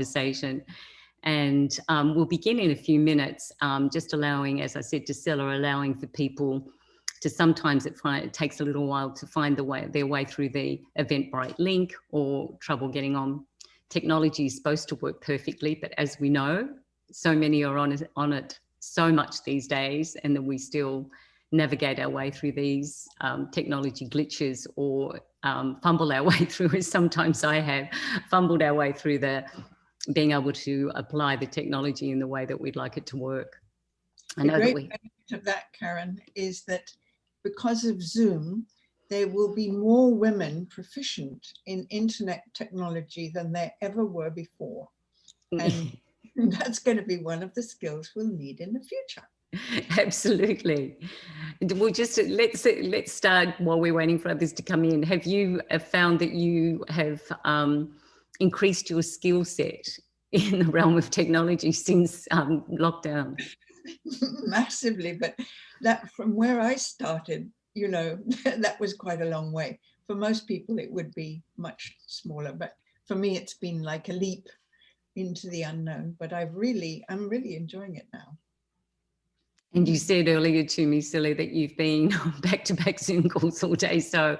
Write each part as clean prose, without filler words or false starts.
conversation. And we'll begin in a few minutes, just allowing, as I said to Scilla, allowing for people to sometimes it takes a little while to find their way through the Eventbrite link or trouble getting on. Technology is supposed to work perfectly, but as we know, so many are on it so much these days, and then we still navigate our way through these technology glitches or fumble our way through, as sometimes I have fumbled our way through being able to apply the technology in the way that we'd like it to work. I know the great benefit of that, Karen, is that because of Zoom, there will be more women proficient in internet technology than there ever were before. And that's going to be one of the skills we'll need in the future. Absolutely. We'll just let's start while we're waiting for others to come in. Have you found that you have increased your skill set in the realm of technology since lockdown? Massively, but that from where I started, you know, that was quite a long way. For most people, it would be much smaller, but for me, it's been like a leap into the unknown. But I'm really enjoying it now. And you said earlier to me, Scilla, that you've been back-to-back Zoom calls all day. So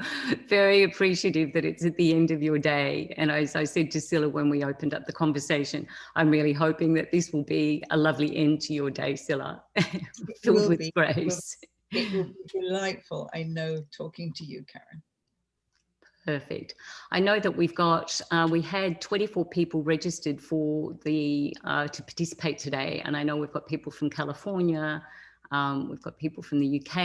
very appreciative that it's at the end of your day. And as I said to Scilla when we opened up the conversation, I'm really hoping that this will be a lovely end to your day, Scilla, filled with grace. It will be delightful, I know, talking to you, Karen. Perfect. I know that we've got, we had 24 people registered for to participate today. And I know we've got people from California, we've got people from the UK.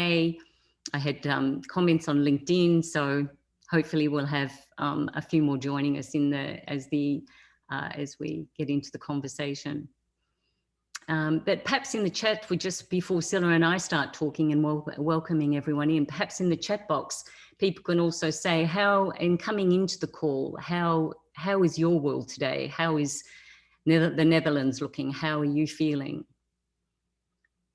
I had comments on LinkedIn, so hopefully we'll have a few more joining us as we get into the conversation. But perhaps in the chat, just before Scilla and I start talking and welcoming everyone in, perhaps in the chat box, people can also say in coming into the call, how is your world today? How is the Netherlands looking? How are you feeling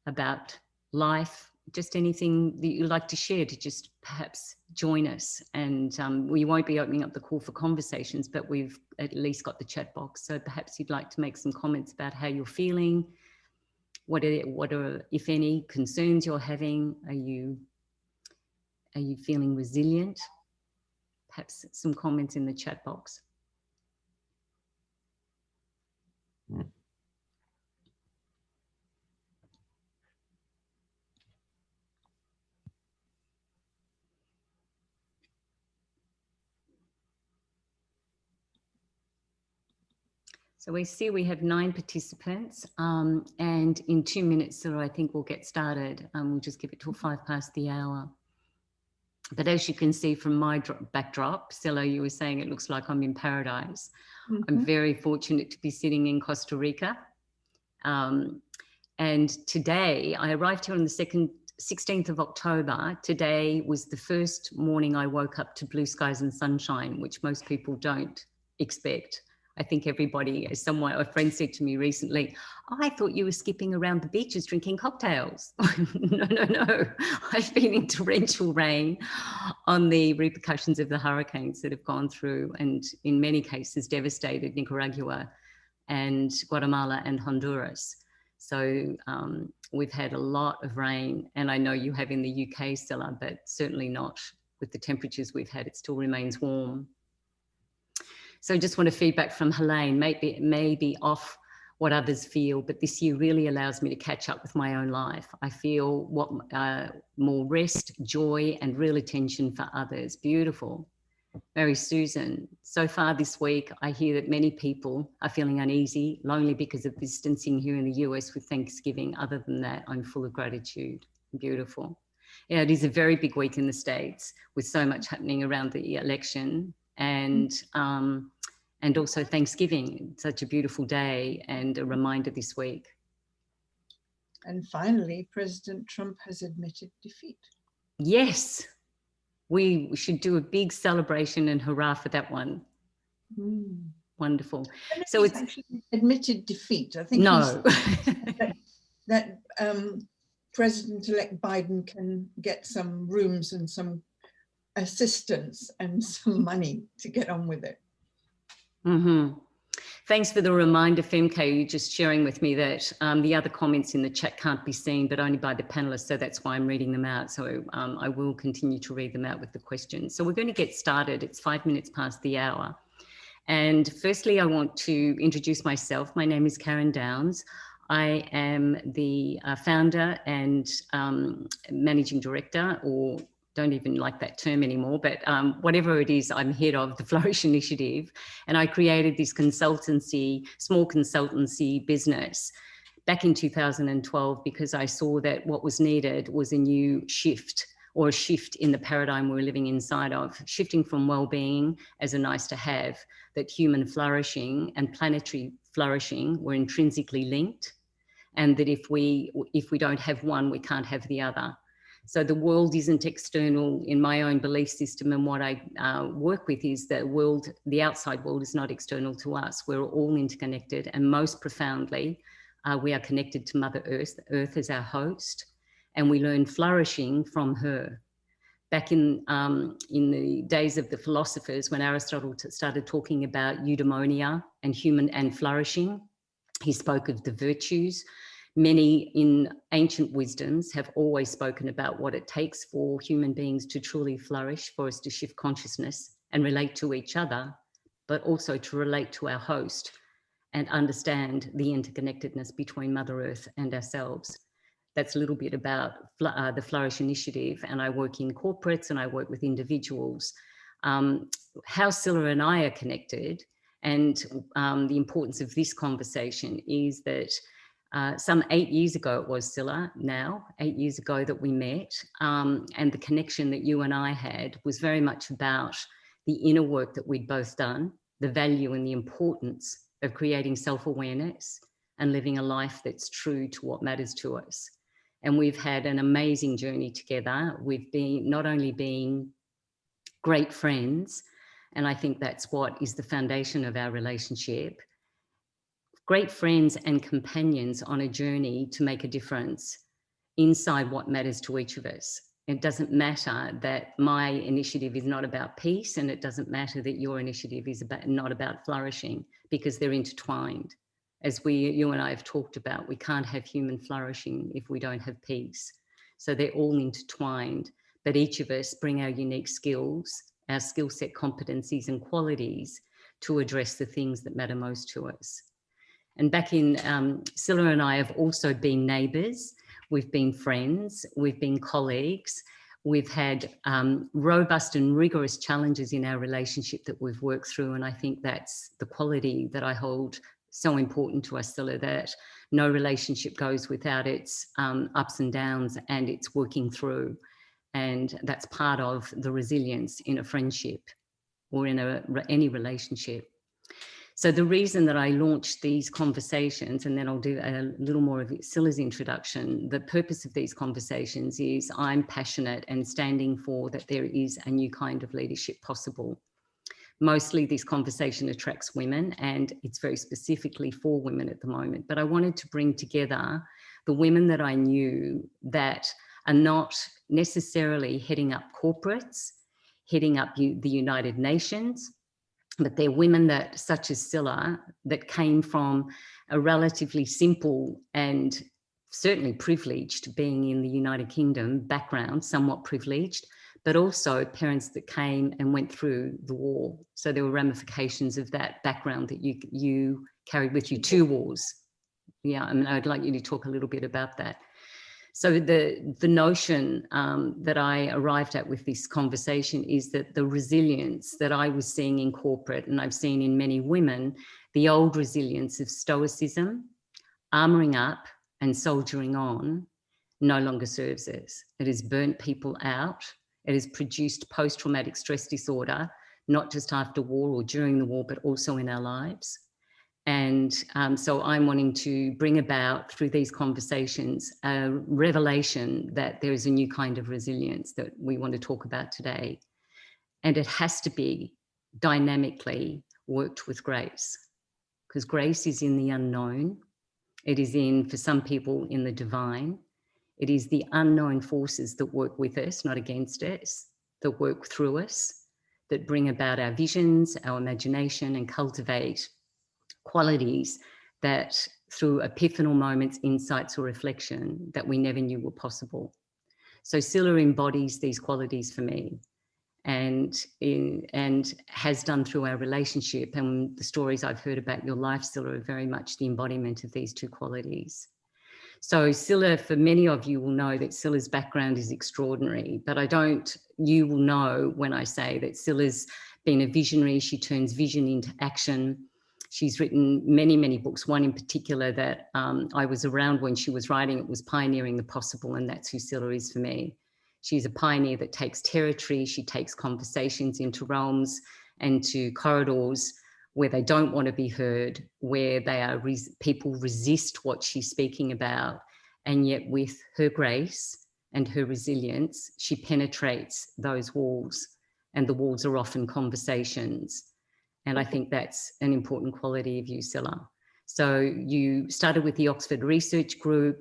about life? Just anything that you'd like to share to just perhaps join us. And we won't be opening up the call for conversations, but we've at least got the chat box. So perhaps you'd like to make some comments about how you're feeling. What are, if any, concerns you're having? Are you feeling resilient? Perhaps some comments in the chat box. So we see we have 9 participants, and in 2 minutes, so I think we'll get started. We'll just give it till 5 past the hour. But as you can see from my backdrop, Scilla, you were saying it looks like I'm in paradise. Mm-hmm. I'm very fortunate to be sitting in Costa Rica. And today, I arrived here on the 16th of October. Today was the first morning I woke up to blue skies and sunshine, which most people don't expect. I think everybody, a friend said to me recently, I thought you were skipping around the beaches drinking cocktails. No. I've been in torrential rain on the repercussions of the hurricanes that have gone through and in many cases devastated Nicaragua and Guatemala and Honduras. So we've had a lot of rain, and I know you have in the UK, Scilla, but certainly not with the temperatures we've had. It still remains warm. So I just want to feedback from Helene, maybe off what others feel, but this year really allows me to catch up with my own life. I feel more rest, joy, and real attention for others. Beautiful. Mary Susan, so far this week, I hear that many people are feeling uneasy, lonely because of distancing here in the US with Thanksgiving. Other than that, I'm full of gratitude. Beautiful. Yeah, it is a very big week in the States with so much happening around the election. And also Thanksgiving, such a beautiful day and a reminder this week. And finally, President Trump has admitted defeat. Yes, we should do a big celebration and hurrah for that one. Wonderful. So it's actually admitted defeat. I think no. that President-elect Biden can get some rooms and some assistance and some money to get on with it. Mm-hmm. Thanks for the reminder, Femke. You're just sharing with me that the other comments in the chat can't be seen, but only by the panelists. So that's why I'm reading them out. So I will continue to read them out with the questions. So we're going to get started. It's 5 minutes past the hour. And firstly, I want to introduce myself. My name is Karen Downs. I am the founder and managing director, or don't even like that term anymore, but whatever it is, I'm head of the Flourish initiative. And I created this consultancy, small consultancy business back in 2012, because I saw that what was needed was a new shift, or a shift in the paradigm we're living inside of, shifting from well-being as a nice to have, that human flourishing and planetary flourishing were intrinsically linked, and that if we don't have one, we can't have the other. So the world isn't external in my own belief system, and what I work with is the outside world is not external to us. We're all interconnected, and most profoundly, we are connected to Mother Earth. Earth is our host, and we learn flourishing from her. Back in the days of the philosophers, when Aristotle started talking about eudaimonia and human and flourishing, he spoke of the virtues. Many in ancient wisdoms have always spoken about what it takes for human beings to truly flourish, for us to shift consciousness and relate to each other, but also to relate to our host and understand the interconnectedness between Mother Earth and ourselves. That's a little bit about the Flourish initiative, and I work in corporates and I work with individuals. How Scilla and I are connected, and the importance of this conversation, is that some 8 years ago, it was Scilla, now 8 years ago that we met, and the connection that you and I had was very much about the inner work that we'd both done, the value and the importance of creating self-awareness and living a life that's true to what matters to us. And we've had an amazing journey together. We've been not only being great friends, and I think that's what is the foundation of our relationship, great friends and companions on a journey to make a difference inside what matters to each of us. It doesn't matter that my initiative is not about peace, and it doesn't matter that your initiative is not about flourishing, because they're intertwined. As you and I have talked about, we can't have human flourishing if we don't have peace. So they're all intertwined, but each of us bring our unique skills, our skill set, competencies and qualities to address the things that matter most to us. And back in, Scilla and I have also been neighbours, we've been friends, we've been colleagues, we've had robust and rigorous challenges in our relationship that we've worked through, and I think that's the quality that I hold so important to us, Scilla, that no relationship goes without its ups and downs, and it's working through. And that's part of the resilience in a friendship or in any relationship. So the reason that I launched these conversations, and then I'll do a little more of Scilla's introduction, the purpose of these conversations is I'm passionate and standing for that there is a new kind of leadership possible. Mostly this conversation attracts women, and it's very specifically for women at the moment. But I wanted to bring together the women that I knew that are not necessarily heading up corporates, heading up the United Nations, but they're women that, such as Scilla, that came from a relatively simple and certainly privileged, being in the United Kingdom background, somewhat privileged, but also parents that came and went through the war. So there were ramifications of that background that you carried with you, 2 wars. Yeah, I mean, I'd like you to talk a little bit about that. So the notion that I arrived at with this conversation is that the resilience that I was seeing in corporate, and I've seen in many women, the old resilience of stoicism, armouring up and soldiering on, no longer serves us. It has burnt people out. It has produced post-traumatic stress disorder, not just after war or during the war, but also in our lives. And so I'm wanting to bring about, through these conversations, a revelation that there is a new kind of resilience that we want to talk about today. And it has to be dynamically worked with grace, because grace is in the unknown. It is in, for some people, in the divine. It is the unknown forces that work with us, not against us, that work through us, that bring about our visions, our imagination, and cultivate qualities that through epiphanal moments, insights or reflection that we never knew were possible. So Scilla embodies these qualities for me, and has done through our relationship. And the stories I've heard about your life, Scilla, are very much the embodiment of these two qualities. So Scilla, for many of you will know that Scilla's background is extraordinary, but you will know when I say that Scilla's been a visionary. She turns vision into action. She's written many, many books. One in particular that I was around when she was writing it was Pioneering the Possible, and that's who Scilla is for me. She's a pioneer that takes territory. She takes conversations into realms and to corridors where they don't want to be heard, where they are people resist what she's speaking about, and yet with her grace and her resilience, she penetrates those walls, and the walls are often conversations. And I think that's an important quality of you, Scilla. So you started with the Oxford Research Group.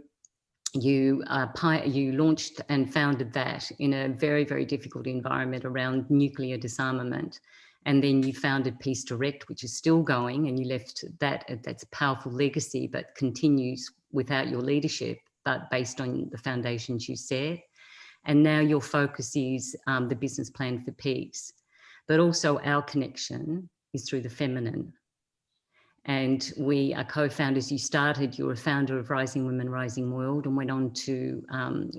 You launched and founded that in a very, very difficult environment around nuclear disarmament. And then you founded Peace Direct, which is still going, and you left that. That's a powerful legacy, but continues without your leadership, but based on the foundations you set. And now your focus is the business plan for peace. But also our connection is through the feminine. And we are co-founders. You were a founder of Rising Women, Rising World, and went on to,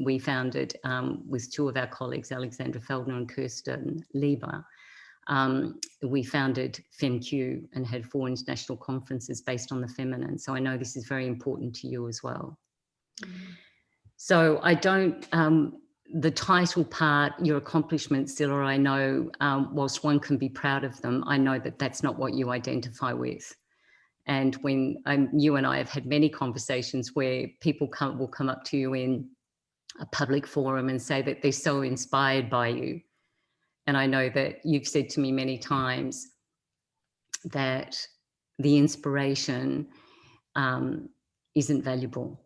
we founded with two of our colleagues, Alexandra Feldner and Kirsten Lieber. We founded FemQ and had 4 international conferences based on the feminine. So I know this is very important to you as well. Mm. So I don't, the title part, your accomplishments, Scilla, I know, whilst one can be proud of them, I know that that's not what you identify with. And when you and I have had many conversations where people will come up to you in a public forum and say that they're so inspired by you. And I know that you've said to me many times that the inspiration isn't valuable.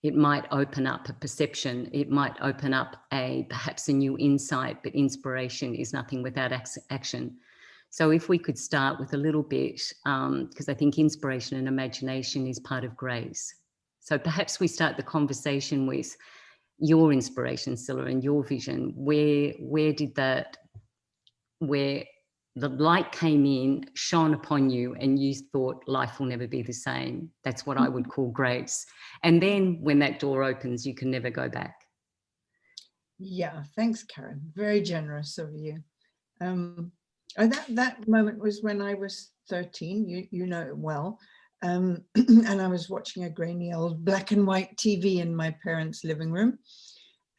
It might open up a perception. It might open up perhaps a new insight, but inspiration is nothing without action. So if we could start with a little bit, because I think inspiration and imagination is part of grace. So perhaps we start the conversation with your inspiration, Scilla, and your vision. Where the light came in, shone upon you, and you thought life will never be the same. That's what I would call grace. And then when that door opens, you can never go back. Yeah, thanks, Karen. Very generous of you. That moment was when I was 13, you know it well, and I was watching a grainy old black and white TV in my parents' living room,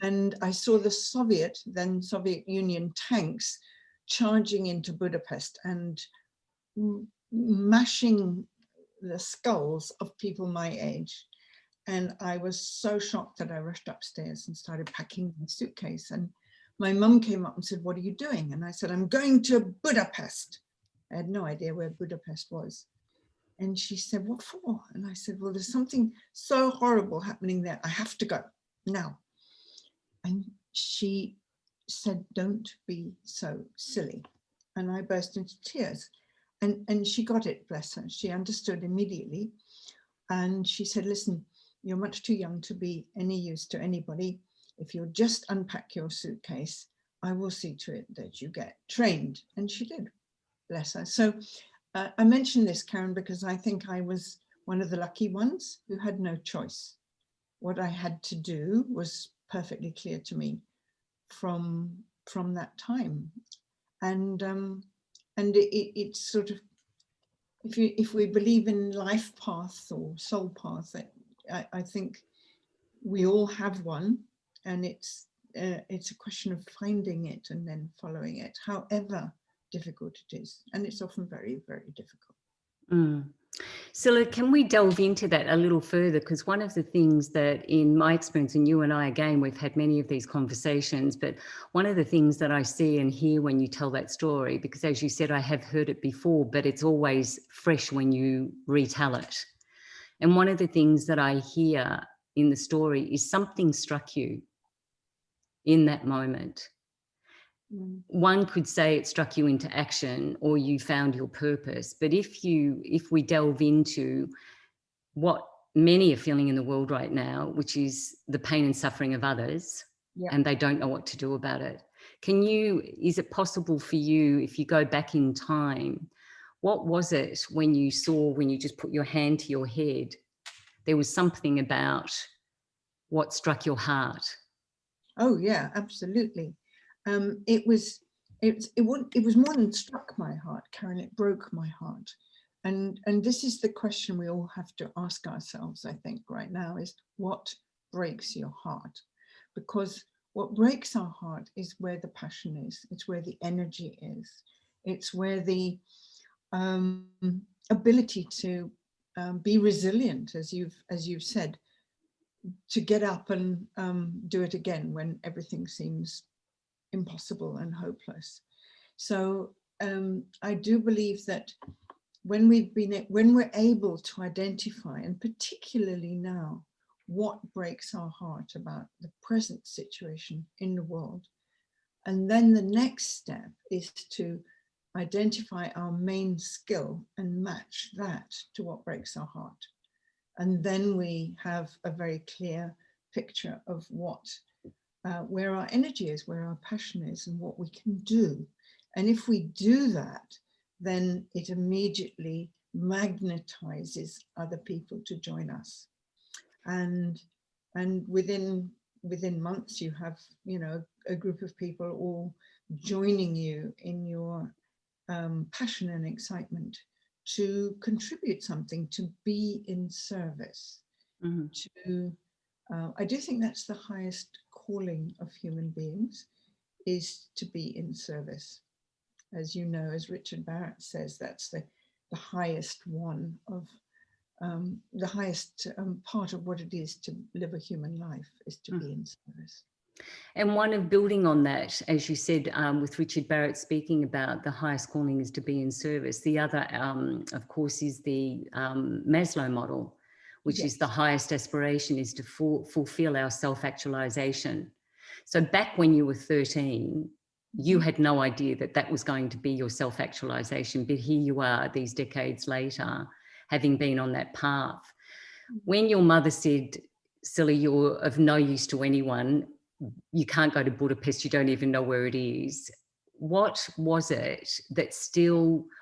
and I saw the then Soviet Union tanks charging into Budapest and mashing the skulls of people my age. And I was so shocked that I rushed upstairs and started packing my suitcase. And my mum came up and said, "What are you doing?" And I said, "I'm going to Budapest." I had no idea where Budapest was. And she said, "What for?" And I said, "Well, there's something so horrible happening there. I have to go now." And she said, "Don't be so silly." And I burst into tears. And she got it, bless her. She understood immediately. And she said, "Listen, you're much too young to be any use to anybody. If you'll just unpack your suitcase, I will see to it that you get trained." And she did, bless her. So I mention this, Karen, because I think I was one of the lucky ones who had no choice. What I had to do was perfectly clear to me from that time. And it's sort of, if we believe in life path or soul path, I think we all have one, and it's a question of finding it and then following it, however difficult it is, and it's often very, very difficult. Mm. Scilla, can we delve into that a little further? Because one of the things that, in my experience, and you and I, again, we've had many of these conversations, but one of the things that I see and hear when you tell that story, because as you said, I have heard it before, but it's always fresh when you retell it. And one of the things that I hear in the story is something struck you in that moment. one could say it struck you into action or you found your purpose. But if we delve into what many are feeling in the world right now, which is the pain and suffering of others, and they don't know what to do about it. Is it possible for you, if you go back in time, what was it when you just put your hand to your head, there was something about what struck your heart? Oh yeah, absolutely. It was more than struck my heart, Karen. It broke my heart, and this is the question we all have to ask ourselves, I think, right now: is what breaks your heart? Because what breaks our heart is where the passion is. It's where the energy is. It's where the ability to be resilient, as you've said, to get up and do it again when everything seems impossible and hopeless. So I do believe that when we're able to identify, and particularly now, what breaks our heart about the present situation in the world, and then the next step is to identify our main skill and match that to what breaks our heart. And then we have a very clear picture of where our energy is, where our passion is, and what we can do. And if we do that, then it immediately magnetizes other people to join us. And within months, you have, a group of people all joining you in your passion and excitement to contribute something, to be in service. I do think that's the highest calling of human beings, is to be in service. As you know, as Richard Barrett says, that's the highest one of the highest part of what it is to live a human life, is to be in service. And one of building on that, as you said, with Richard Barrett speaking about the highest calling is to be in service. The other, of course, is the Maslow model, which is the highest aspiration is to fulfill our self-actualization. So back when you were 13, you had no idea that that was going to be your self-actualization, but here you are these decades later, having been on that path. When your mother said, Scilla, you're of no use to anyone, you can't go to Budapest, you don't even know where it is. What was it that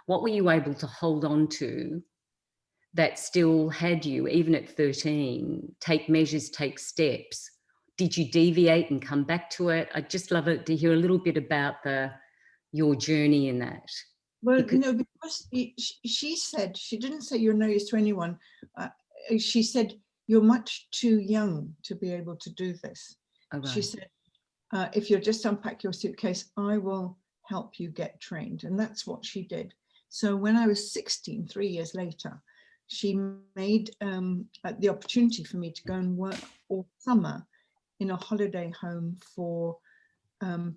what were you able to hold on to that still had you, even at 13, take measures, take steps? Did you deviate and come back to it? I'd just love it to hear a little bit about your journey in that. Well, because she said, she didn't say you're no use to anyone. She said, you're much too young to be able to do this. Oh, right. She said, if you'll just unpack your suitcase, I will help you get trained. And that's what she did. So when I was 16, 3 years later, she made the opportunity for me to go and work all summer in a holiday home for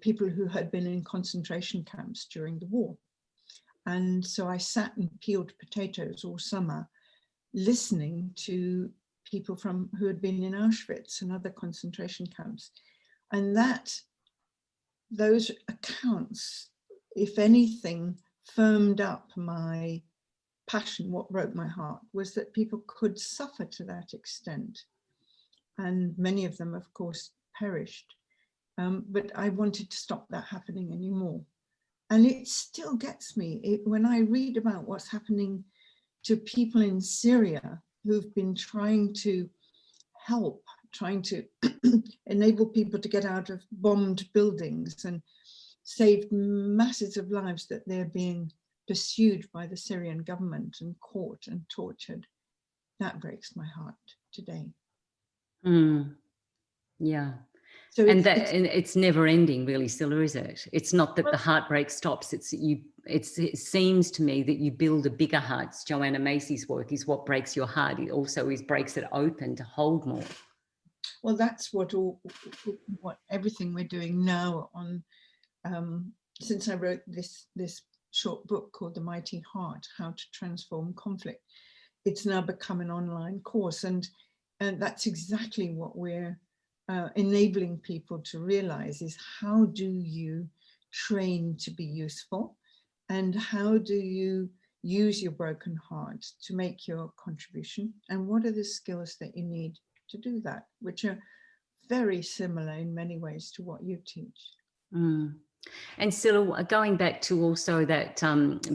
people who had been in concentration camps during the war. And so I sat and peeled potatoes all summer, listening to people who had been in Auschwitz and other concentration camps. And those accounts, if anything, firmed up my passion. What broke my heart was that people could suffer to that extent. And many of them, of course, perished. But I wanted to stop that happening anymore. And it still gets me when I read about what's happening to people in Syria who've been trying to help, trying to enable people to get out of bombed buildings and saved masses of lives, that they're being pursued by the Syrian government and caught and tortured. That breaks my heart today. Yeah. So it's never ending, really, Scilla, is it? It's not that the heartbreak stops. It seems to me that you build a bigger heart. Joanna Macy's work is what breaks your heart. It also breaks it open to hold more. Well, that's what everything we're doing now on. Since I wrote this short book called The Mighty Heart: How to Transform Conflict, it's now become an online course, and that's exactly what we're enabling people to realize, is how do you train to be useful? And how do you use your broken heart to make your contribution? And what are the skills that you need to do that, which are very similar in many ways to what you teach? Mm. And still going back to also that,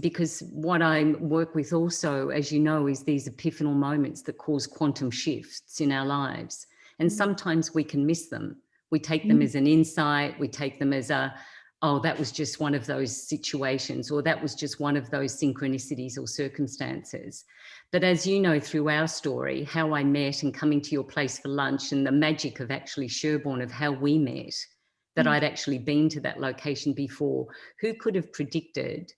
because what I work with also, as you know, is these epiphanal moments that cause quantum shifts in our lives. And sometimes we can miss them. We take them as an insight. We take them as oh, that was just one of those situations, or that was just one of those synchronicities or circumstances. But as you know, through our story, how I met and coming to your place for lunch, and the magic of actually Sherborne, of how we met, that I'd actually been to that location before. Who could have predicted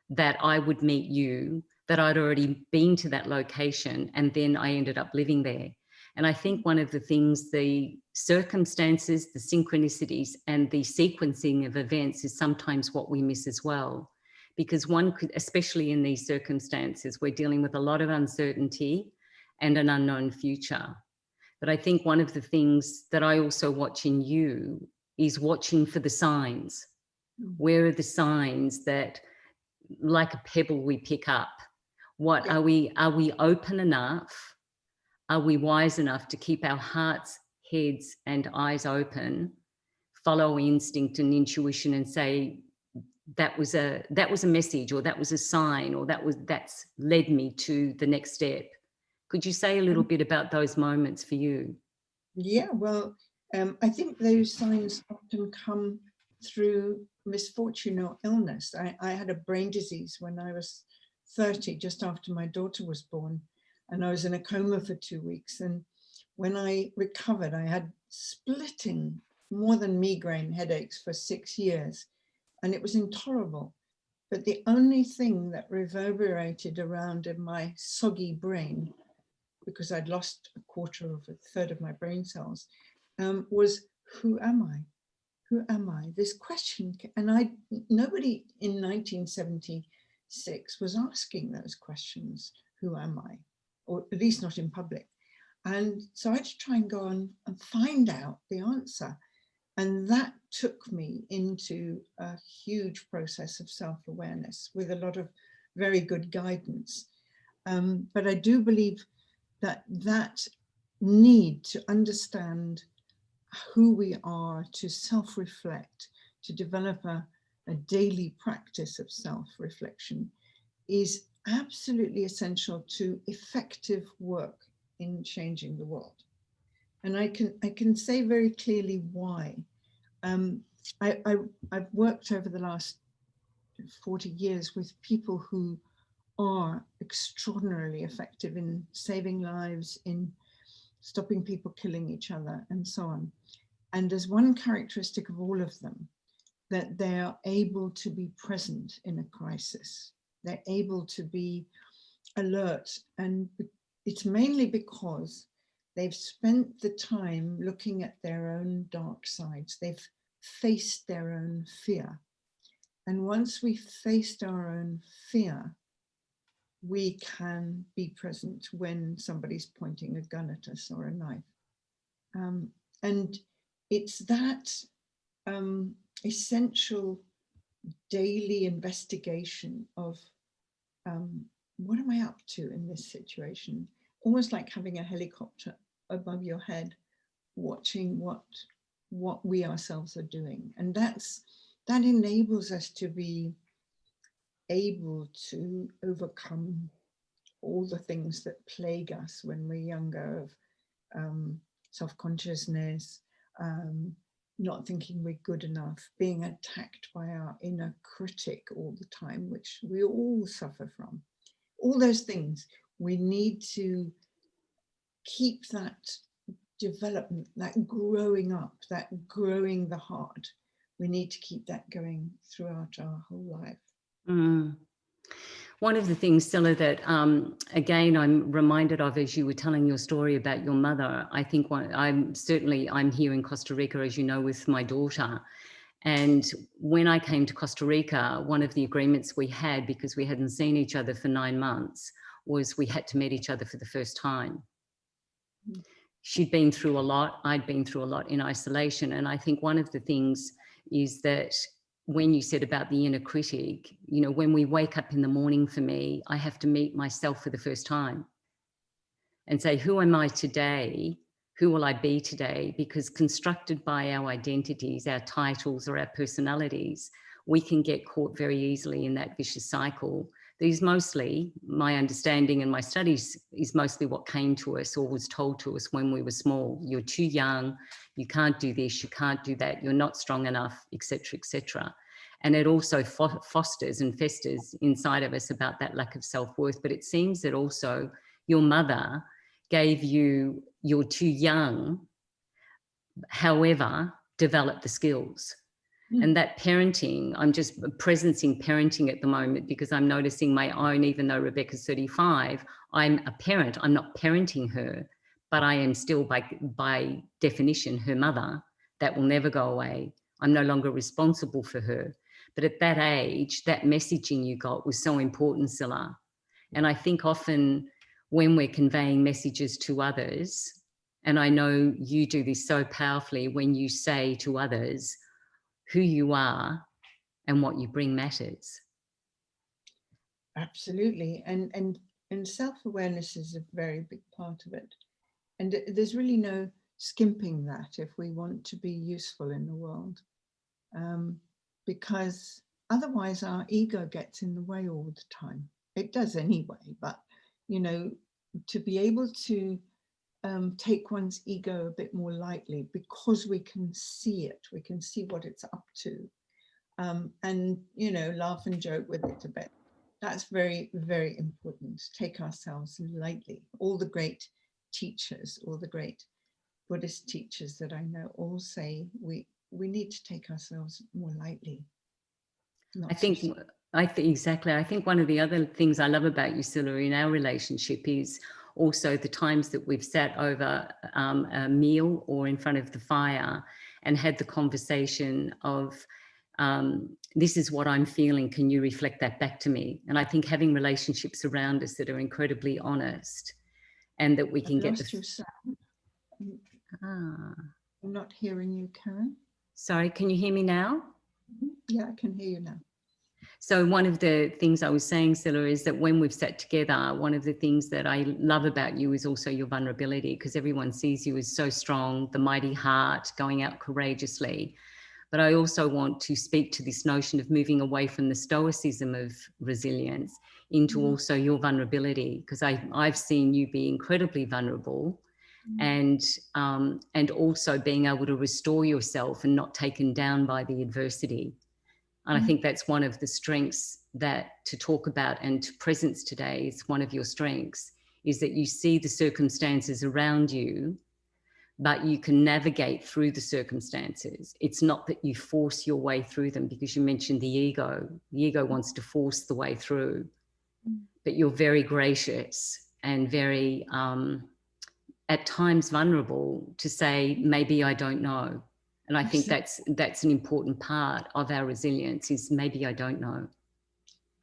that I would meet you, that I'd already been to that location, and then I ended up living there? And I think one of the things, the circumstances, the synchronicities, and the sequencing of events is sometimes what we miss as well. Because one could, especially in these circumstances, we're dealing with a lot of uncertainty and an unknown future. But I think one of the things that I also watch in you is watching for the signs. Where are the signs that, like a pebble, we pick up? What are we open enough? Are we wise enough to keep our hearts, heads, and eyes open, follow instinct and intuition, and say, that was a message, or that was a sign, or that's led me to the next step? Could you say a little bit about those moments for you? Yeah, well, I think those signs often come through misfortune or illness. I had a brain disease when I was 30, just after my daughter was born, and I was in a coma for 2 weeks. And when I recovered, I had splitting, more than migraine headaches for 6 years, and it was intolerable. But the only thing that reverberated around in my soggy brain, because I'd lost a quarter of a third of my brain cells, was, who am I? Who am I? This question, and nobody in 1976 was asking those questions, who am I? Or at least not in public. And so I had to try and go on and find out the answer. And that took me into a huge process of self-awareness with a lot of very good guidance. But I do believe that need to understand who we are, to self-reflect, to develop a daily practice of self-reflection is absolutely essential to effective work in changing the world. And I can say very clearly why. I've worked over the last 40 years with people who are extraordinarily effective in saving lives, in stopping people killing each other, and so on. And there's one characteristic of all of them, that they are able to be present in a crisis. They're able to be alert, and it's mainly because they've spent the time looking at their own dark sides. They've faced their own fear. And once we've faced our own fear, we can be present when somebody's pointing a gun at us or a knife. And it's that essential daily investigation of what am I up to in this situation? Almost like having a helicopter above your head, watching what we ourselves are doing. And that enables us to be able to overcome all the things that plague us when we're younger, of self-consciousness, not thinking we're good enough, being attacked by our inner critic all the time, which we all suffer from. All those things, we need to keep that development, that growing up, that growing the heart. We need to keep that going throughout our whole life. Mm. One of the things, Scilla, that again I'm reminded of as you were telling your story about your mother, I think I'm here in Costa Rica, as you know, with my daughter. And when I came to Costa Rica, one of the agreements we had, because we hadn't seen each other for 9 months, was we had to meet each other for the first time. She'd been through a lot, I'd been through a lot in isolation. And I think one of the things is that when you said about the inner critic, you know, when we wake up in the morning, for me, I have to meet myself for the first time and say, who am I today? Who will I be today? Because constructed by our identities, our titles, or our personalities, we can get caught very easily in that vicious cycle. These mostly, my understanding and my studies, is mostly what came to us or was told to us when we were small. You're too young, you can't do this, you can't do that, you're not strong enough, etc., etc. And it also fosters and festers inside of us about that lack of self-worth. But it seems that also your mother gave you, you're too young, however, develop the skills. And that parenting, I'm just presencing parenting at the moment because I'm noticing my own, even though Rebecca's 35, I'm a parent. I'm not parenting her, but I am still by definition her mother. That will never go away. I'm no longer responsible for her. But at that age, that messaging you got was so important, Scilla. And I think often when we're conveying messages to others, and I know you do this so powerfully when you say to others, who you are and what you bring matters. Absolutely. And self-awareness is a very big part of it. And there's really no skimping that if we want to be useful in the world. Because otherwise our ego gets in the way all the time. It does anyway, but, you know, to be able to take one's ego a bit more lightly because we can see it, we can see what it's up to, and, you know, laugh and joke with it a bit. That's very, very important. Take ourselves lightly. All the great teachers, all the great Buddhist teachers that I know all say we need to take ourselves more lightly. I think exactly. I think one of the other things I love about you, Scilla, in our relationship is also the times that we've sat over a meal or in front of the fire and had the conversation of, this is what I'm feeling. Can you reflect that back to me? And I think having relationships around us that are incredibly honest and that we can get lost your sound. I'm not hearing you, Karen. Sorry, can you hear me now? Yeah, I can hear you now. So one of the things I was saying, Scilla, is that when we've sat together, one of the things that I love about you is also your vulnerability, because everyone sees you as so strong, the mighty heart, going out courageously. But I also want to speak to this notion of moving away from the stoicism of resilience into also your vulnerability, because I've seen you be incredibly vulnerable and also being able to restore yourself and not taken down by the adversity. And I think that's one of the strengths that to talk about, and to presence today is one of your strengths, is that you see the circumstances around you, but you can navigate through the circumstances. It's not that you force your way through them, because you mentioned the ego. The ego wants to force the way through, but you're very gracious and very, at times vulnerable to say, maybe I don't know. And I think that's an important part of our resilience, is maybe I don't know.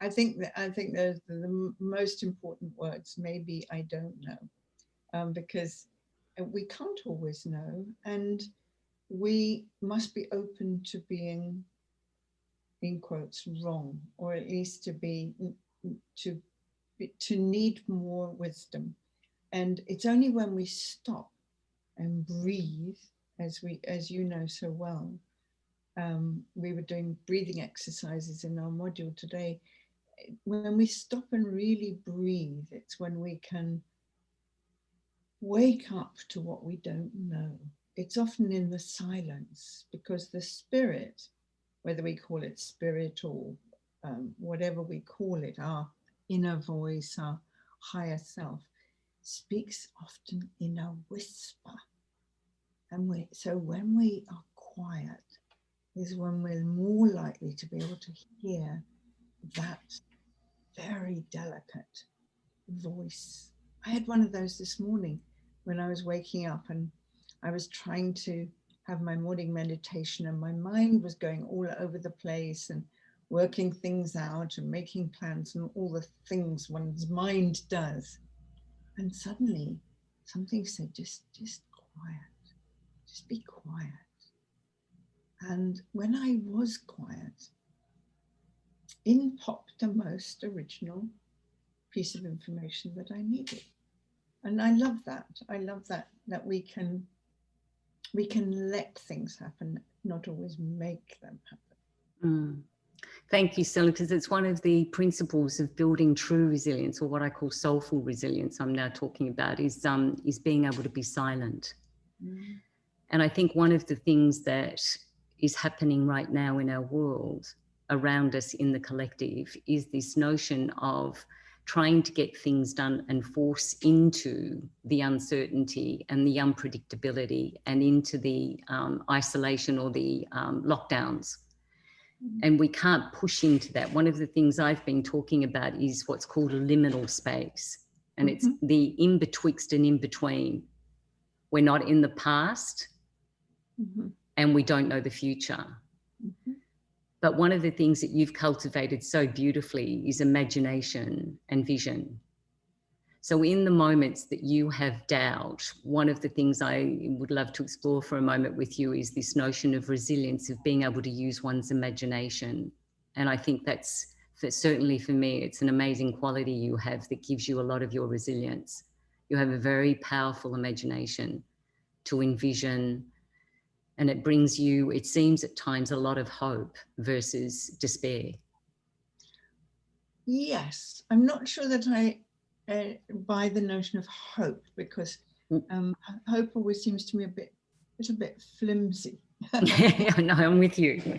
I think those are the most important words, maybe I don't know, because we can't always know, and we must be open to being, in quotes, wrong, or at least to need more wisdom. And it's only when we stop and breathe, as you know so well. We were doing breathing exercises in our module today. When we stop and really breathe, it's when we can wake up to what we don't know. It's often in the silence, because the spirit, whether we call it spirit or whatever we call it, our inner voice, our higher self, speaks often in a whisper. And so when we are quiet is when we're more likely to be able to hear that very delicate voice. I had one of those this morning when I was waking up, and I was trying to have my morning meditation, and my mind was going all over the place and working things out and making plans and all the things one's mind does. And suddenly something said, just quiet, just be quiet. And when I was quiet, in popped the most original piece of information that I needed. And I love that. I love that we can let things happen, not always make them happen. Mm. Thank you, Scilla, because it's one of the principles of building true resilience, or what I call soulful resilience. I'm now talking about is being able to be silent. Mm. And I think one of the things that is happening right now in our world around us in the collective is this notion of trying to get things done and force into the uncertainty and the unpredictability and into the isolation or the lockdowns. And we can't push into that. One of the things I've been talking about is what's called a liminal space. And it's the in betwixt and in between. We're not in the past and we don't know the future. But one of the things that you've cultivated so beautifully is imagination and vision. So in the moments that you have doubt, one of the things I would love to explore for a moment with you is this notion of resilience, of being able to use one's imagination. And I think that's certainly for me, it's an amazing quality you have that gives you a lot of your resilience. You have a very powerful imagination to envision, and it brings you, it seems at times, a lot of hope versus despair. Yes, I'm not sure that I buy the notion of hope, because hope always seems to me a little bit flimsy. No, I'm with you.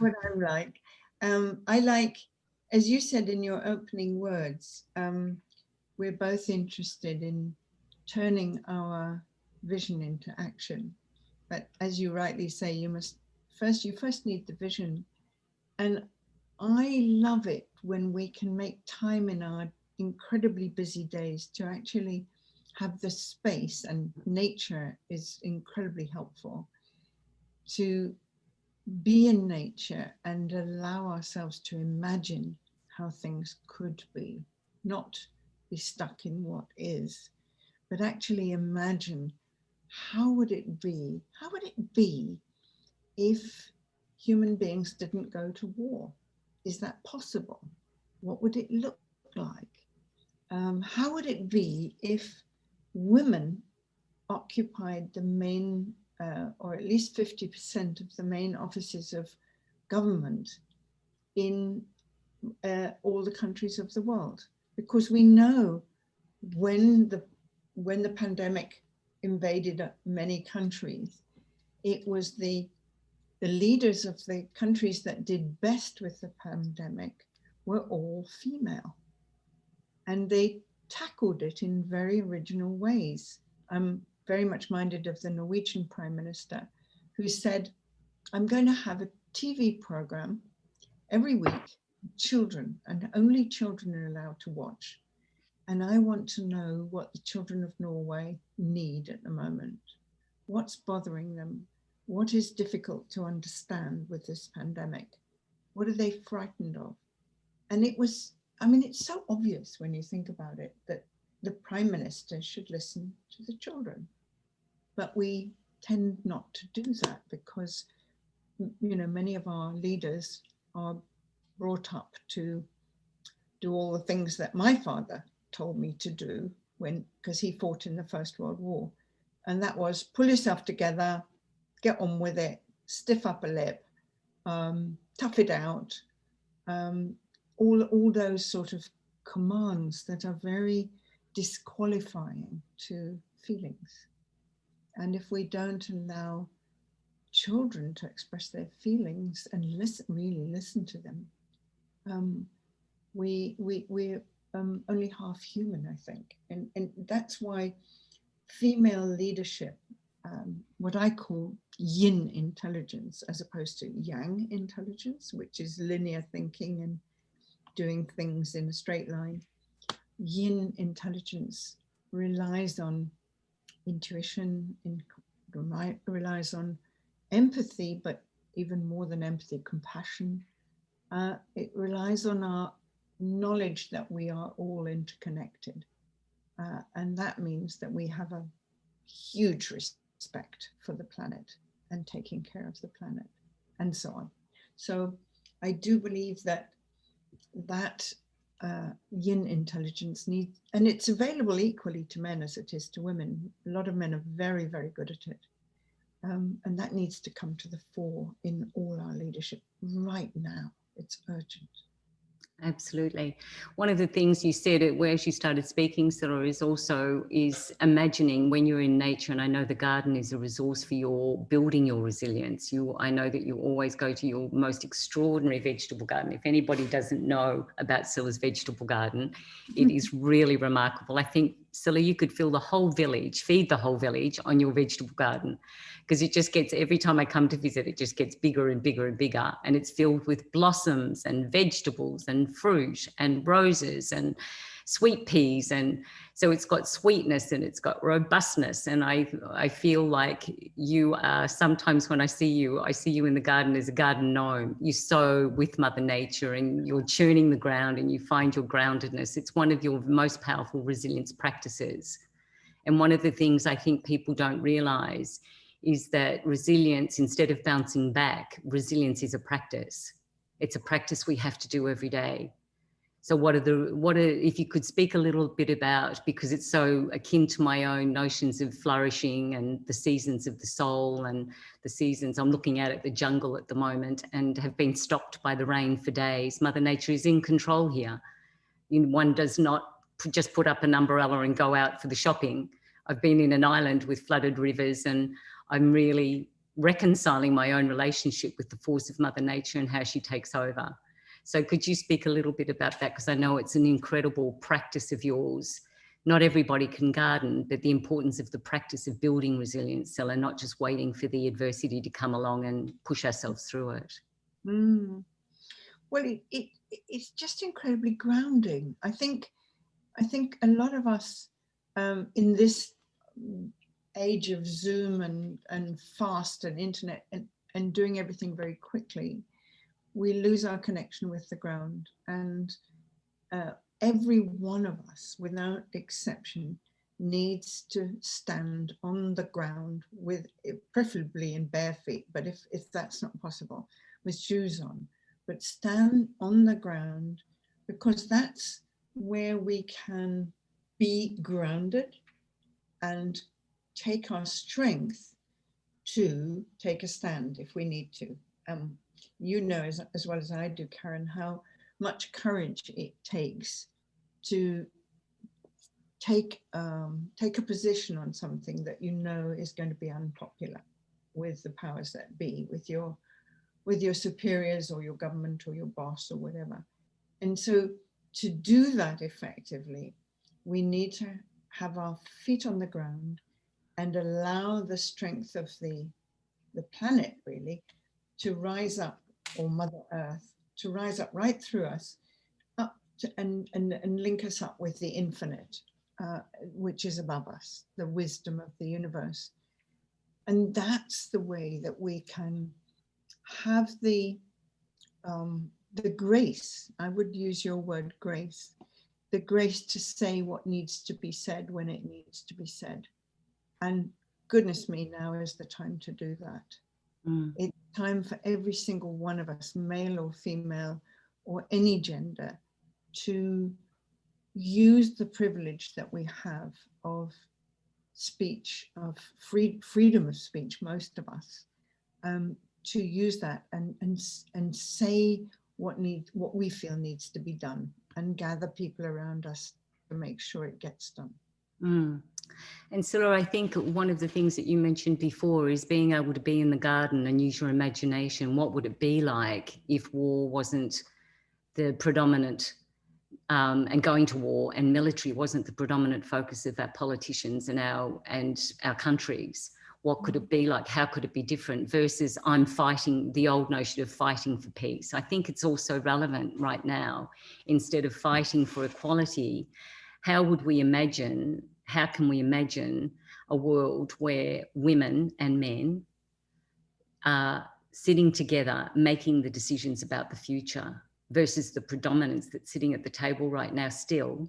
What I'm like. I like, as you said in your opening words, we're both interested in turning our vision into action. But as you rightly say, you first need the vision. And I love it when we can make time in our incredibly busy days to actually have the space, and nature is incredibly helpful, to be in nature and allow ourselves to imagine how things could be, not be stuck in what is, but actually imagine how would it be if human beings didn't go to war? Is that possible? What would it look like? How would it be if women occupied the main, or at least 50% of the main offices of government in all the countries of the world? Because we know when the pandemic invaded many countries, it was the leaders of the countries that did best with the pandemic were all female. And they tackled it in very original ways. I'm very much minded of the Norwegian Prime Minister, who said, I'm going to have a TV program every week, children, and only children are allowed to watch. And I want to know what the children of Norway need at the moment. What's bothering them? What is difficult to understand with this pandemic? What are they frightened of? And it was, I mean, it's so obvious when you think about it that the Prime Minister should listen to the children. But we tend not to do that because, you know, many of our leaders are brought up to do all the things that my father told me to do because he fought in the First World War. And that was pull yourself together, get on with it, stiff upper lip, tough it out, all those sort of commands that are very disqualifying to feelings. And if we don't allow children to express their feelings and really listen to them, we're only half human, I think. And that's why female leadership, what I call yin intelligence, as opposed to yang intelligence, which is linear thinking and doing things in a straight line. Yin intelligence relies on intuition, relies on empathy, but even more than empathy, compassion. It relies on our knowledge that we are all interconnected. And that means that we have a huge respect for the planet. and taking care of the planet, and so on. So I do believe that yin intelligence needs, and it's available equally to men as it is to women. A lot of men are very, very good at it. And that needs to come to the fore in all our leadership right now. It's urgent. Absolutely. One of the things you said where she started speaking, Scilla, is imagining when you're in nature, and I know the garden is a resource for your building your resilience. I know that you always go to your most extraordinary vegetable garden. If anybody doesn't know about Scilla's vegetable garden, it is really remarkable. I think, Scilla, you could feed the whole village on your vegetable garden, because it just gets, every time I come to visit, it just gets bigger and bigger and bigger. And it's filled with blossoms and vegetables and fruit and roses and sweet peas. And so it's got sweetness and it's got robustness. And I feel like you are, sometimes when I see you in the garden as a garden gnome. You sow with Mother Nature and you're churning the ground and you find your groundedness. It's one of your most powerful resilience practices. And one of the things I think people don't realize is that resilience, instead of bouncing back, resilience is a practice. It's a practice we have to do every day. So if you could speak a little bit about, because it's so akin to my own notions of flourishing and the seasons of the soul and the seasons. I'm looking out at the jungle at the moment and have been stopped by the rain for days. Mother Nature is in control here. One does not just put up an umbrella and go out for the shopping. I've been in an island with flooded rivers, and I'm really reconciling my own relationship with the force of Mother Nature and how she takes over. So could you speak a little bit about that? Because I know it's an incredible practice of yours. Not everybody can garden, but the importance of the practice of building resilience, Scilla, not just waiting for the adversity to come along and push ourselves through it. Well, it's just incredibly grounding. I think a lot of us in this age of Zoom and fast and internet and doing everything very quickly, we lose our connection with the ground. And every one of us, without exception, needs to stand on the ground with, preferably in bare feet, but if that's not possible, with shoes on, but stand on the ground, because that's where we can be grounded and take our strength to take a stand if we need to. You know as well as I do, Karen, how much courage it takes to take a position on something that you know is going to be unpopular with the powers that be, with your superiors or your government or your boss or whatever. And so to do that effectively, we need to have our feet on the ground and allow the strength of the planet really to rise up, or Mother Earth, to rise up right through us, up to, and link us up with the infinite, which is above us, the wisdom of the universe. And that's the way that we can have the grace, I would use your word grace, the grace to say what needs to be said when it needs to be said. And goodness me, now is the time to do that. It's time for every single one of us, male or female or any gender, to use the privilege that we have of speech, of freedom of speech, most of us, to use that and say what we feel needs to be done, and gather people around us to make sure it gets done. And Scilla, I think one of the things that you mentioned before is being able to be in the garden and use your imagination. What would it be like if war wasn't the predominant, and going to war and military wasn't the predominant focus of our politicians and our countries? What could it be like? How could it be different versus I'm fighting, the old notion of fighting for peace? I think it's also relevant right now. Instead of fighting for equality, how can we imagine a world where women and men are sitting together, making the decisions about the future versus the predominance that's sitting at the table right now still,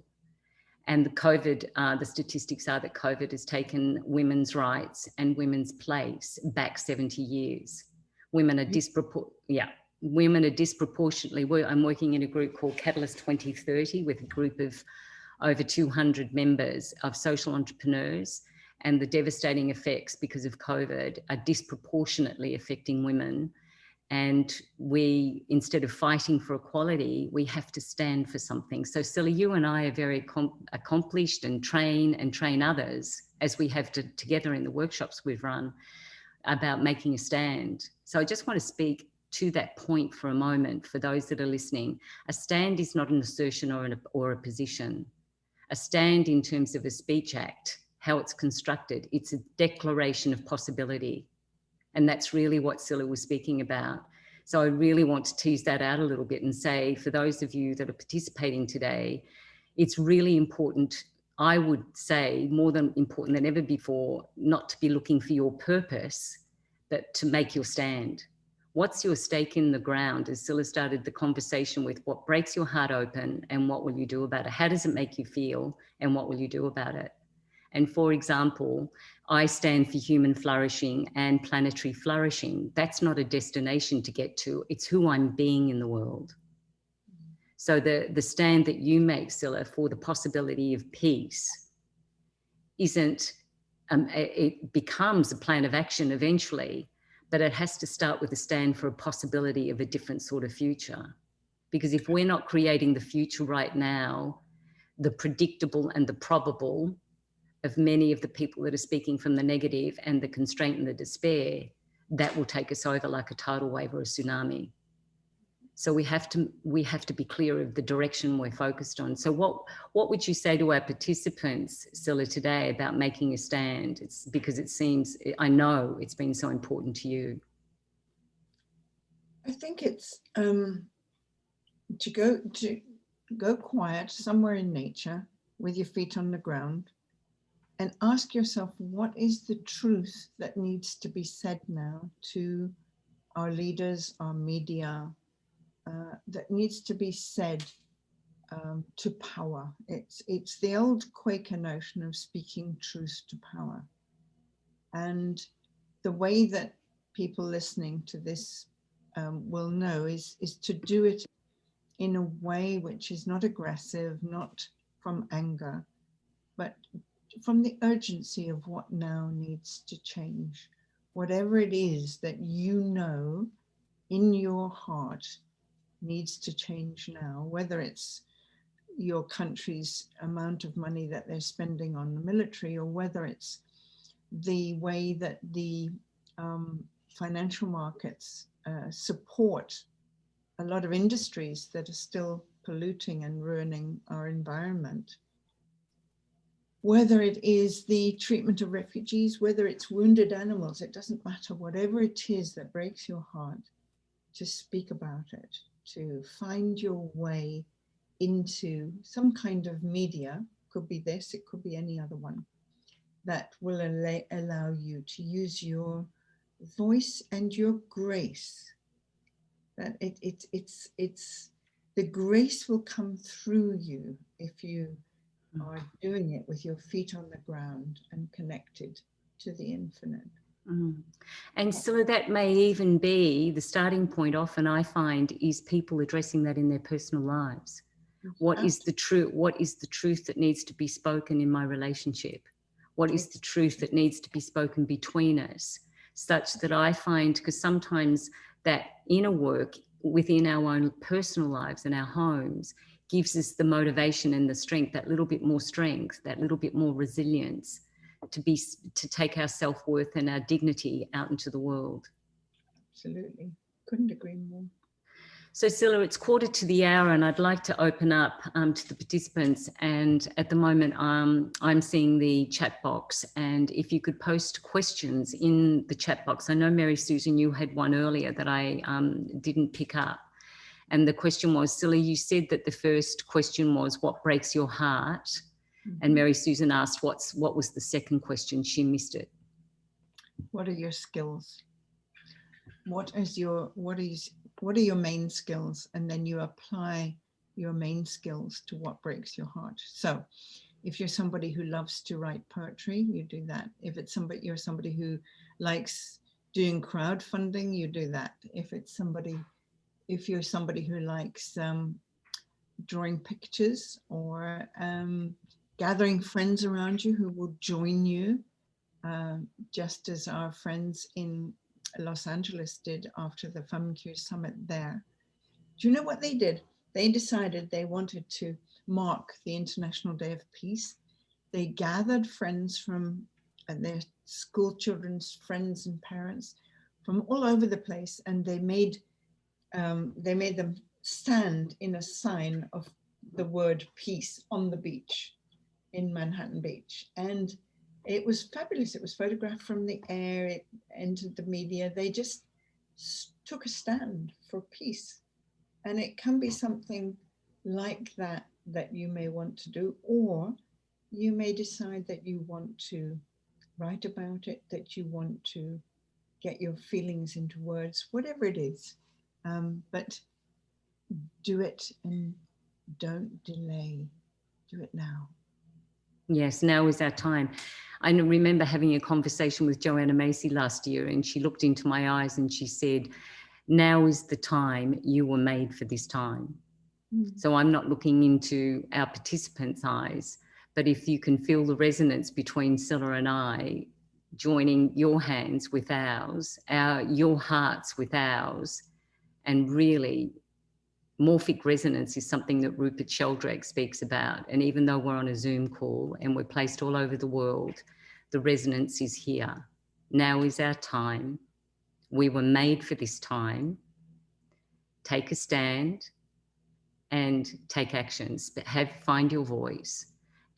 And the statistics are that COVID has taken women's rights and women's place back 70 years. Women are disproportionately, I'm working in a group called Catalyst 2030 with a group of over 200 members of social entrepreneurs, and the devastating effects because of COVID are disproportionately affecting women. And we, instead of fighting for equality, we have to stand for something. So Scilla, you and I are very accomplished and train others, as we have together in the workshops we've run, about making a stand. So I just want to speak to that point for a moment for those that are listening. A stand is not an assertion or a position. A stand in terms of a speech act, how it's constructed, it's a declaration of possibility. And that's really what Scilla was speaking about. So I really want to tease that out a little bit and say, for those of you that are participating today, it's really important, I would say more than important than ever before, not to be looking for your purpose, but to make your stand. What's your stake in the ground? As Scilla started the conversation with, what breaks your heart open and what will you do about it? How does it make you feel and what will you do about it? And for example, I stand for human flourishing and planetary flourishing. That's not a destination to get to, it's who I'm being in the world. So the stand that you make, Scilla, for the possibility of peace isn't, it becomes a plan of action eventually, but it has to start with a stand for a possibility of a different sort of future. Because if we're not creating the future right now, the predictable and the probable of many of the people that are speaking from the negative and the constraint and the despair, that will take us over like a tidal wave or a tsunami. So we have to be clear of the direction we're focused on. So what would you say to our participants, Scilla, today about making a stand? It's because it seems, I know it's been so important to you. I think it's to go quiet somewhere in nature with your feet on the ground and ask yourself, what is the truth that needs to be said now to our leaders, our media, that needs to be said to power. It's the old Quaker notion of speaking truth to power. And the way that people listening to this will know is to do it in a way which is not aggressive, not from anger, but from the urgency of what now needs to change. Whatever it is that you know in your heart needs to change now, whether it's your country's amount of money that they're spending on the military, or whether it's the way that the financial markets support a lot of industries that are still polluting and ruining our environment. Whether it is the treatment of refugees, whether it's wounded animals, it doesn't matter. Whatever it is that breaks your heart, to speak about it, to find your way into some kind of media, could be this, it could be any other one, that will allow you to use your voice and your grace. That it's the grace will come through you if you are doing it with your feet on the ground and connected to the infinite. And so that may even be the starting point. Often I find is people addressing that in their personal lives. What is the truth? What is the truth that needs to be spoken in my relationship? What is the truth that needs to be spoken between us? Such that I find, because sometimes that inner work within our own personal lives and our homes gives us the motivation and the strength, that little bit more strength, that little bit more resilience to take our self-worth and our dignity out into the world. Absolutely. Couldn't agree more. So Scilla, it's 1:15 and I'd like to open up to the participants, and at the moment I'm seeing the chat box, and if you could post questions in the chat box. I know Mary Susan, you had one earlier that I didn't pick up, and the question was, Scilla, you said that the first question was what breaks your heart, and Mary Susan asked what was the second question? She missed it. What are your skills? What are your main skills? And then you apply your main skills to what breaks your heart. So If you're somebody who loves to write poetry, you do that. If it's you're somebody who likes doing crowdfunding, you do that. If you're somebody who likes drawing pictures or gathering friends around you who will join you, just as our friends in Los Angeles did after the FAMQ summit there. Do you know what they did? They decided they wanted to mark the International Day of Peace. They gathered friends from their school children's friends and parents from all over the place, and they made them stand in a sign of the word peace on the beach in Manhattan Beach. And it was fabulous. It was photographed from the air, it entered the media. They just took a stand for peace. And it can be something like that that you may want to do, or you may decide that you want to write about it, that you want to get your feelings into words, whatever it is. But do it and don't delay. Do it now. Yes, now is our time. I remember having a conversation with Joanna Macy last year, and she looked into my eyes and she said, now is the time, you were made for this time. So I'm not looking into our participants' eyes, but if you can feel the resonance between Scilla and I, joining your hands with ours, your hearts with ours, and really morphic resonance is something that Rupert Sheldrake speaks about. And even though we're on a Zoom call and we're placed all over the world, the resonance is here. Now is our time. We were made for this time. Take a stand and take actions, but find your voice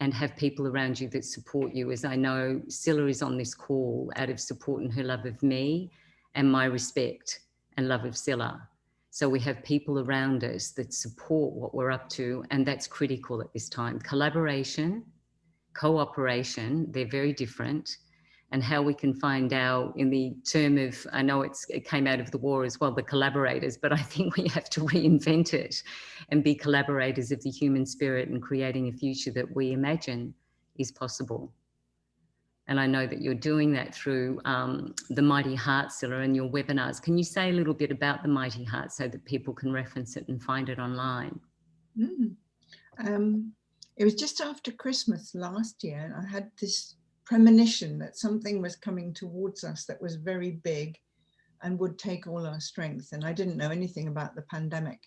and have people around you that support you. As I know, Scilla is on this call out of support and her love of me and my respect and love of Scilla. So we have people around us that support what we're up to, and that's critical at this time. Collaboration, cooperation, they're very different. And how we can find out, in the term of, I know it came out of the war as well, the collaborators, but I think we have to reinvent it and be collaborators of the human spirit and creating a future that we imagine is possible. And I know that you're doing that through the Mighty Heart, Scilla, and your webinars. Can you say a little bit about the Mighty Heart so that people can reference it and find it online? It was just after Christmas last year, and I had this premonition that something was coming towards us that was very big and would take all our strength. And I didn't know anything about the pandemic,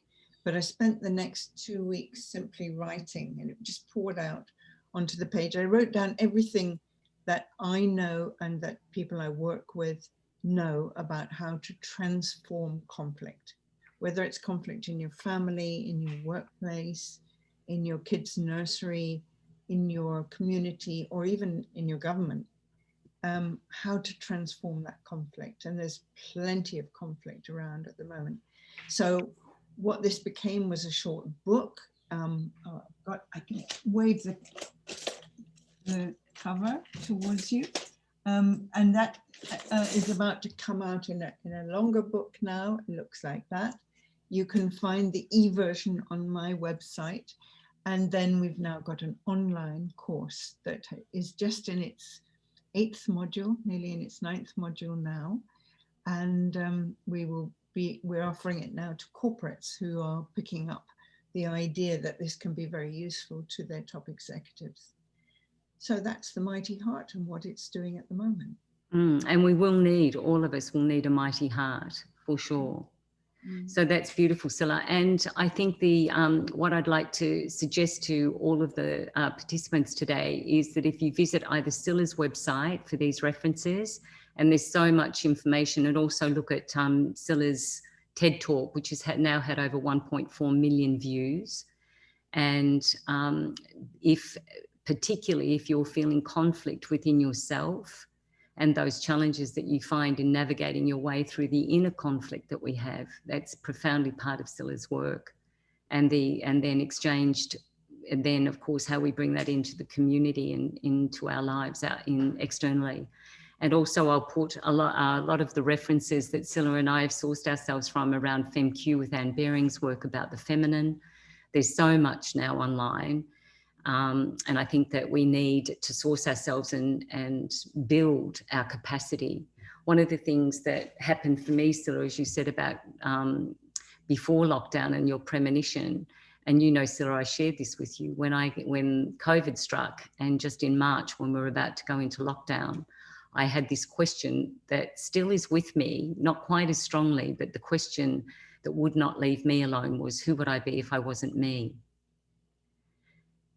but I spent the next 2 weeks simply writing, and it just poured out onto the page. I wrote down everything that I know and that people I work with know about how to transform conflict, whether it's conflict in your family, in your workplace, in your kids' nursery, in your community, or even in your government, how to transform that conflict. And there's plenty of conflict around at the moment. So what this became was a short book. I can wave the cover towards you. And that is about to come out in a longer book now. It looks like that. You can find the e-version on my website. And then we've now got an online course that is just in its 8th module, nearly in its 9th module now. And we're offering it now to corporates who are picking up the idea that this can be very useful to their top executives. So that's the Mighty Heart and what it's doing at the moment. And all of us will need a mighty heart for sure. So that's beautiful, Scilla. And I think what I'd like to suggest to all of the participants today is that if you visit either Scilla's website for these references, and there's so much information, and also look at Scilla's TED Talk, which has now had over 1.4 million views. And particularly if you're feeling conflict within yourself, and those challenges that you find in navigating your way through the inner conflict that we have, that's profoundly part of Scilla's work. And then of course, how we bring that into the community and into our lives externally. And also I'll put a lot of the references that Scilla and I have sourced ourselves from around FemQ with Anne Baring's work about the feminine. There's so much now online. And I think that we need to source ourselves and build our capacity. One of the things that happened for me, Scilla, as you said about before lockdown and your premonition, and you know, Scilla, I shared this with you, when COVID struck, and just in March when we were about to go into lockdown, I had this question that still is with me, not quite as strongly, but the question that would not leave me alone was, who would I be if I wasn't me?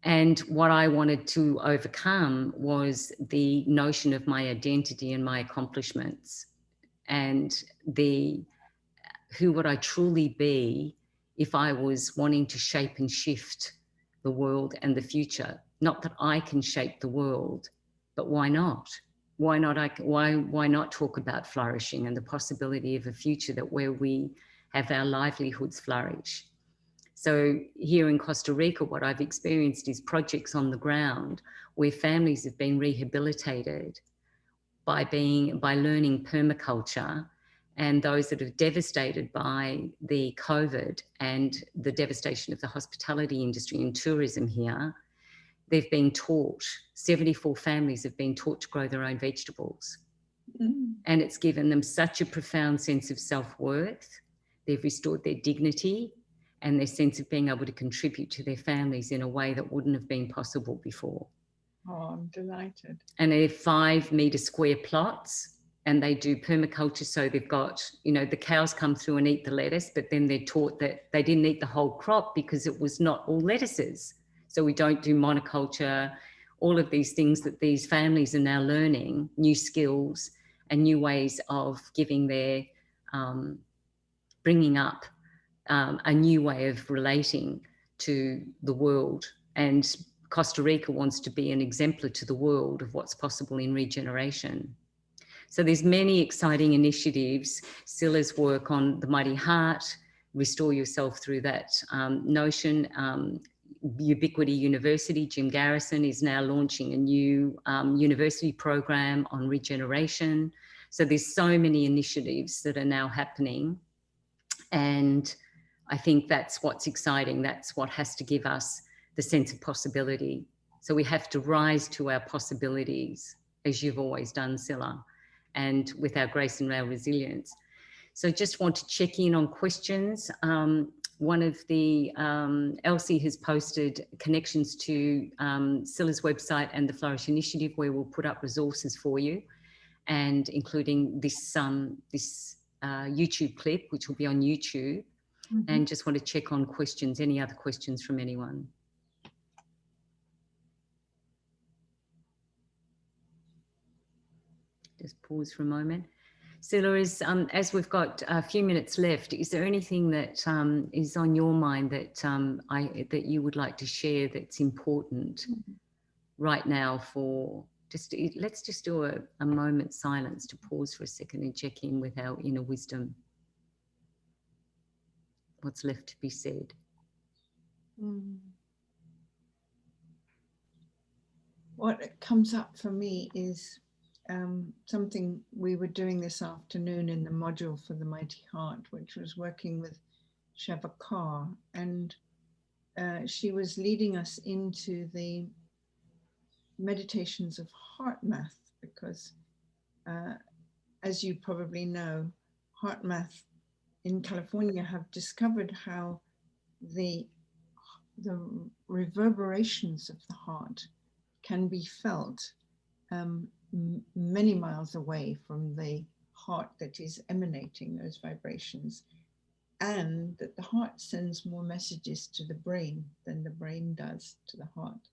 And what I wanted to overcome was the notion of my identity and my accomplishments, and who would I truly be if I was wanting to shape and shift the world and the future. Not that I can shape the world, but why not? Why not talk about flourishing and the possibility of a future where we have our livelihoods flourish? So here in Costa Rica, what I've experienced is projects on the ground where families have been rehabilitated by learning permaculture, and those that are devastated by the COVID and the devastation of the hospitality industry and tourism here, they've been taught, 74 families have been taught to grow their own vegetables. Mm. And it's given them such a profound sense of self-worth. They've restored their dignity and their sense of being able to contribute to their families in a way that wouldn't have been possible before. Oh, I'm delighted. And they're 5 metre square plots, and they do permaculture. So they've got, you know, the cows come through and eat the lettuce, but then they're taught that they didn't eat the whole crop because it was not all lettuces. So we don't do monoculture, all of these things that these families are now learning, new skills and new ways of giving their, bringing up a new way of relating to the world. And Costa Rica wants to be an exemplar to the world of what's possible in regeneration. So there's many exciting initiatives. Scilla's work on the mighty heart, restore yourself through that notion. Ubiquity University, Jim Garrison is now launching a new university program on regeneration. So there's so many initiatives that are now happening. And I think that's what's exciting. That's what has to give us the sense of possibility. So we have to rise to our possibilities, as you've always done, Scilla, and with our grace and our resilience. So just want to check in on questions. One of the, Elsie has posted connections to Scilla's website and the Flourish Initiative, where we'll put up resources for you, and including this YouTube clip, which will be on YouTube. Mm-hmm. And just want to check on questions. Any other questions from anyone? Just pause for a moment. Scilla, as we've got a few minutes left, is there anything that is on your mind that that you would like to share that's important right now for let's just do a moment's silence to pause for a second and check in with our inner wisdom. What's left to be said? What comes up for me is something we were doing this afternoon in the module for the Mighty Heart, which was working with Sheva Carr, and she was leading us into the meditations of heart math, because as you probably know, heart math in California have discovered how the reverberations of the heart can be felt many miles away from the heart that is emanating those vibrations, and that the heart sends more messages to the brain than the brain does to the heart.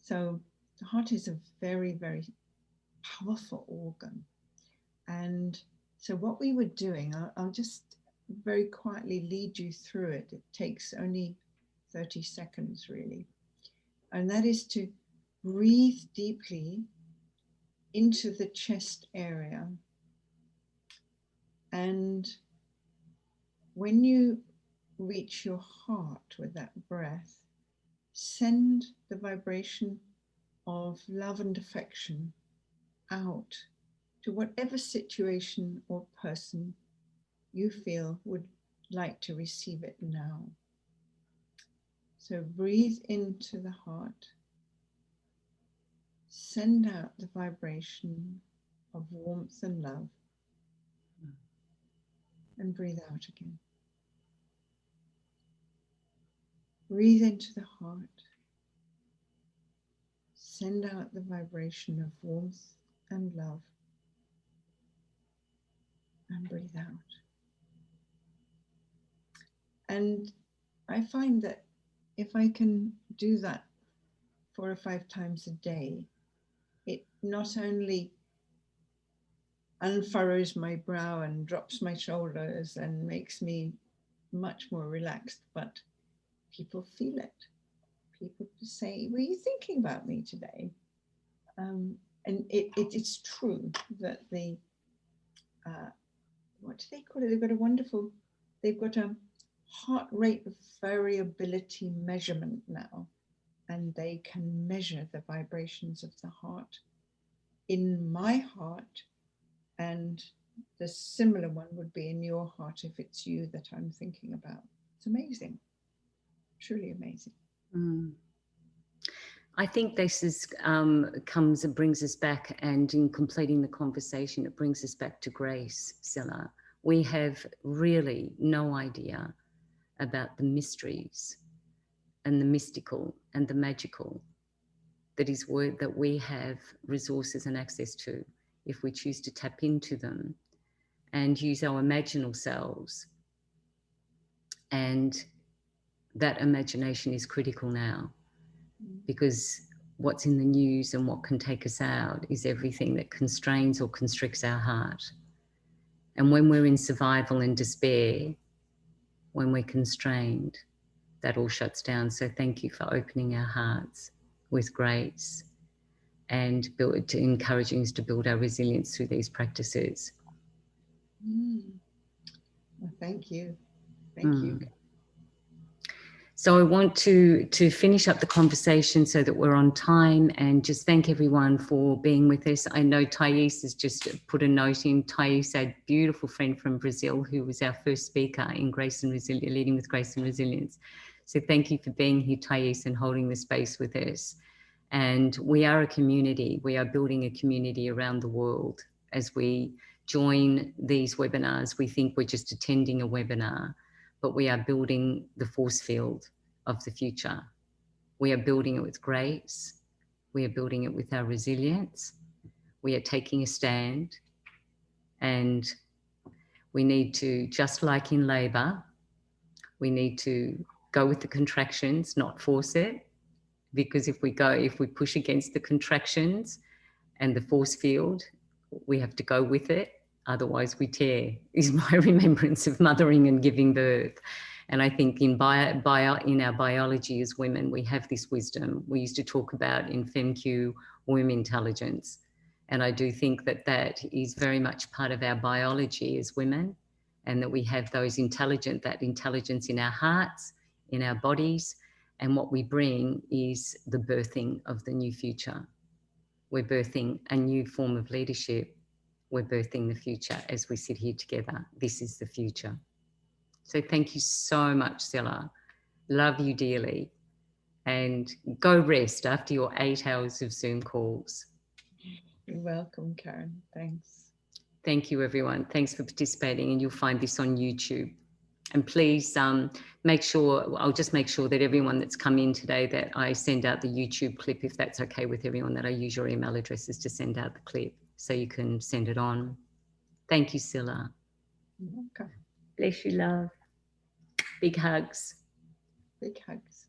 So the heart is a very, very powerful organ. And so what we were doing, I'll just very quietly lead you through it. It takes only 30 seconds really. And that is to breathe deeply into the chest area. And when you reach your heart with that breath, send the vibration of love and affection out to whatever situation or person you feel would like to receive it now. So breathe into the heart. Send out the vibration of warmth and love. And breathe out again. Breathe into the heart. Send out the vibration of warmth and love. And breathe out. And I find that if I can do that 4 or 5 times a day, it not only unfurrows my brow and drops my shoulders and makes me much more relaxed, but people feel it. People say, were you thinking about me today? And it's true that the, what do they call it? They've got a heart rate variability measurement now, and they can measure the vibrations of the heart in my heart, and the similar one would be in your heart if it's you that I'm thinking about. It's amazing, truly amazing. I think this is brings us back, and in completing the conversation, it brings us back to grace, Scilla. We have really no idea about the mysteries and the mystical and the magical that we have resources and access to if we choose to tap into them and use our imaginal selves. And that imagination is critical now, because what's in the news and what can take us out is everything that constrains or constricts our heart. And when we're in survival and despair, when we're constrained, that all shuts down. So thank you for opening our hearts with grace and encouraging us to build our resilience through these practices. Well, thank you. Thank you. So I want to finish up the conversation so that we're on time, and just thank everyone for being with us. I know Thais has just put a note in. Thais, our beautiful friend from Brazil, who was our first speaker in Grace and Resilience, Leading with Grace and Resilience. So thank you for being here, Thais, and holding the space with us. And we are a community. We are building a community around the world. As we join these webinars, we think we're just attending a webinar, but we are building the force field of the future. We are building it with grace. We are building it with our resilience. We are taking a stand, and we need to, just like in labor, we need to go with the contractions, not force it. Because if we push against the contractions and the force field, we have to go with it. Otherwise we tear, is my remembrance of mothering and giving birth. And I think in our biology as women, we have this wisdom. We used to talk about in FemQ womb intelligence. And I do think that is very much part of our biology as women, and that we have that intelligence in our hearts, in our bodies. And what we bring is the birthing of the new future. We're birthing a new form of leadership. We're birthing the future as we sit here together. This is the future. So thank you so much, Scilla. Love you dearly. And go rest after your 8 hours of Zoom calls. You're welcome, Karen. Thanks. Thank you, everyone. Thanks for participating. And you'll find this on YouTube. And please make sure, I'll just make sure that everyone that's come in today, that I send out the YouTube clip, if that's okay with everyone, that I use your email addresses to send out the clip so you can send it on. Thank you, Scilla. You're welcome. Bless you, love. Big hugs. Big hugs.